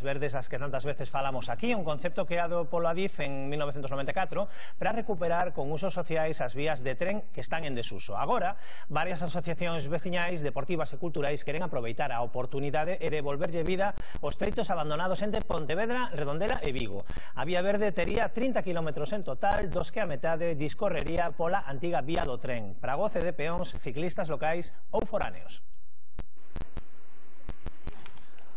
Verdes, as que tantas veces falamos aquí, un concepto creado polo Adif en 1994 para recuperar con usos sociais as vías de tren que están en desuso. Agora, varias asociacións veciñais, deportivas e culturais queren aproveitar a oportunidade e devolverlle vida aos treitos abandonados entre Pontevedra, Redondela e Vigo. A Vía Verde tería 30 km en total, dos que a metade discorrería pola antiga vía do tren, para goce de peóns, ciclistas locais ou foráneos.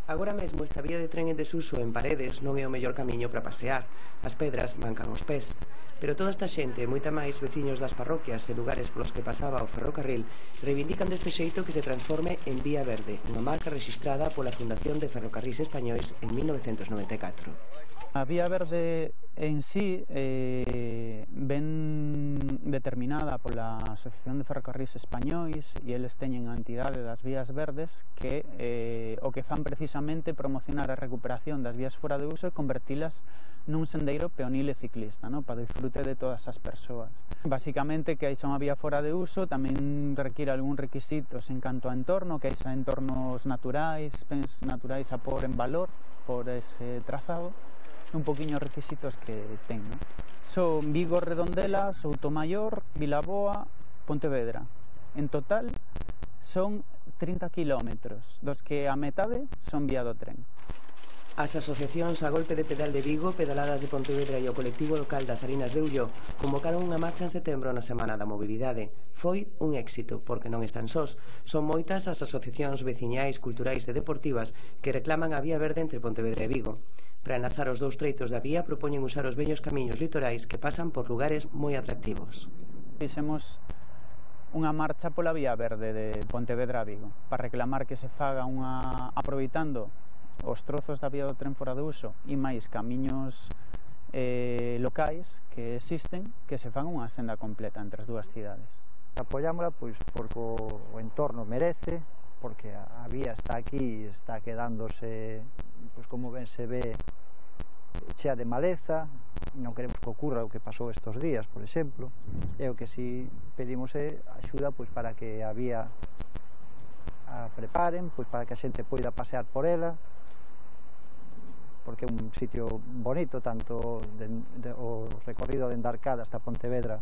Agora mesmo esta vía de tren en desuso en Paredes non é o mellor camiño para pasear. As pedras mancan os pés. Pero toda esta xente, moita máis veciños das parroquias e lugares polos que pasaba o ferrocarril, reivindican deste xeito que se transforme en Vía Verde, unha marca rexistrada pola Fundación de Ferrocarrís Españois en 1994. A Vía Verde en sí ven determinada pola Asociación de Ferrocarrís Españois e eles teñen a entidade das vías verdes que o que fan precisamente promocionar a recuperación das vías fora de uso e convertilas nun sendeiro peonil e ciclista, ¿no? Para disfrute de todas as persoas. Basicamente que hai xa unha vía fora de uso tamén require algún requisitos en canto a entorno, que hai xa entornos naturais, bens naturais a pôr en valor por ese trazado, un poquinho requisitos que ten, ¿no? Son Vigo, Redondela, Soutomaior, Vilaboa, Pontevedra. En total son 30 kilómetros, dos que a metade son vía do tren. As asociacións A Golpe de Pedal de Vigo, Pedaladas de Pontevedra e o colectivo local das Salinas de Ulló convocaron unha marcha en setembro na Semana da Mobilidade. Foi un éxito, porque non están sós. Son moitas as asociacións veciñais, culturais e deportivas que reclaman a vía verde entre Pontevedra e Vigo. Para enlazar os dous treitos da vía propoñen usar os vellos camiños litorais que pasan por lugares moi atractivos. Fixemos unha marcha pola vía verde de Pontevedra a Vigo para reclamar que se faga unha aproveitando os trozos da vía do tren fora de uso e máis camiños locais que existen, que se fan unha senda completa entre as dúas cidades. Apoyámola pois porque o entorno merece, porque a vía está aquí, está quedándose, pois como ben se ve, chea de maleza. Non queremos que ocurra o que pasou estes días, por exemplo, e o que si pedimos é axuda pois para que a vía a preparen, pois para que a xente poida pasear por ela, porque é un sitio bonito, tanto o recorrido de Arcada hasta Pontevedra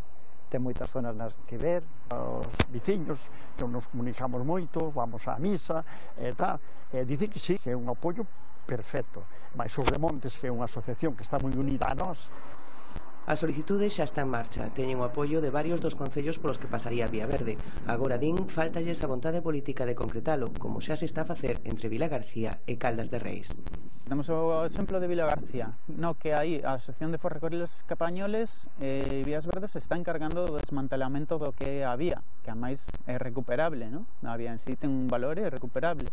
ten moitas zonas nas que ver. Os veciños que nos comunicamos moito, vamos á misa e tal, e dicen que sí, que é un apoio perfecto. Mais os de Montes, que é unha asociación que está moi unida a nós. A solicitude xa está en marcha, teñen o apoio de varios dos concellos polos que pasaría a Vía Verde. Agora din, faltalles a vontade política de concretalo, como xa se está a facer entre Vilagarcía e Caldas de Reis. Temos o exemplo de Vilagarcía, no que aí a Asociación de Ferrocarriles Españoles e Vías Verdes se está encargando do desmantelamento do que é a vía, que a máis é recuperable, ¿no? A vía en sí ten un valor e é recuperable.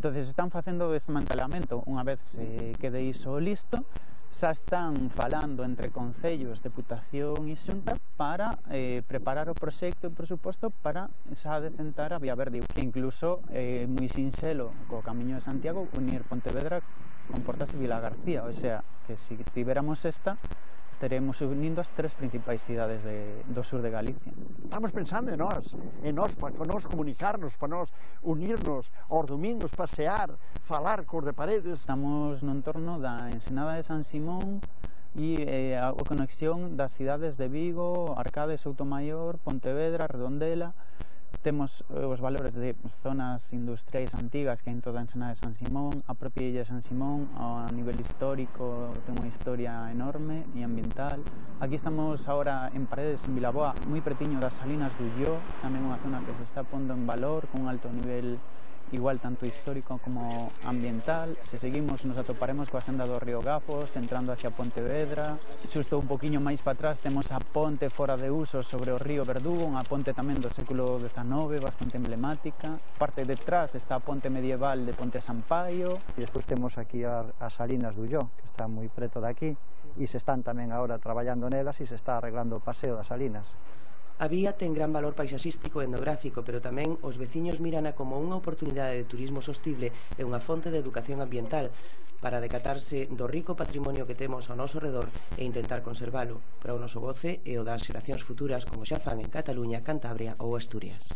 Entonces están facendo o desmantelamento. Unha vez se quede iso listo, xa están falando entre concellos, deputación e xunta para preparar o proxecto e presuposto para xa decentar a Vía Verde, que incluso é moi sinxelo co Camiño de Santiago unir Pontevedra con Portas de Vilagarcía, o sea, que se tiveramos esta estaremos unindo as tres principais cidades do sur de Galicia. Estamos pensando en nós, para nos comunicarnos, para nos unirnos aos domingos, pasear, falar cos de Paredes. Estamos no entorno da Ensenada de San Simón e a conexión das cidades de Vigo, Arcada e Soutomaior, Pontevedra, Redondela. Temos os valores de zonas industriais antigas que hai en toda a Ensenada de San Simón, a propia illa de San Simón, a nivel histórico, ten unha historia enorme e ambiental. Aquí estamos agora en Paredes, en Vilaboa, moi pretiño das Salinas do Ulló, tamén unha zona que se está pondo en valor, con un alto nivel igual tanto histórico como ambiental. Se seguimos nos atoparemos coa senda do Río Gafos, entrando hacia Pontevedra. Xusto un poquinho máis para atrás temos a ponte fora de uso sobre o río Verdugo, unha ponte tamén do século XIX, bastante emblemática. Parte detrás está a ponte medieval de Ponte Sampaio. E despois temos aquí as Salinas do Ulló, que está moi preto de aquí, e se están tamén agora traballando nelas e se está arreglando o paseo das Salinas. A vía ten gran valor paisaxístico e etnográfico, pero tamén os veciños mirana como unha oportunidade de turismo sostible e unha fonte de educación ambiental para decatarse do rico patrimonio que temos ao noso redor e intentar conservalo para o noso goce e o das xeracións futuras, como xa fan en Cataluña, Cantabria ou Asturias.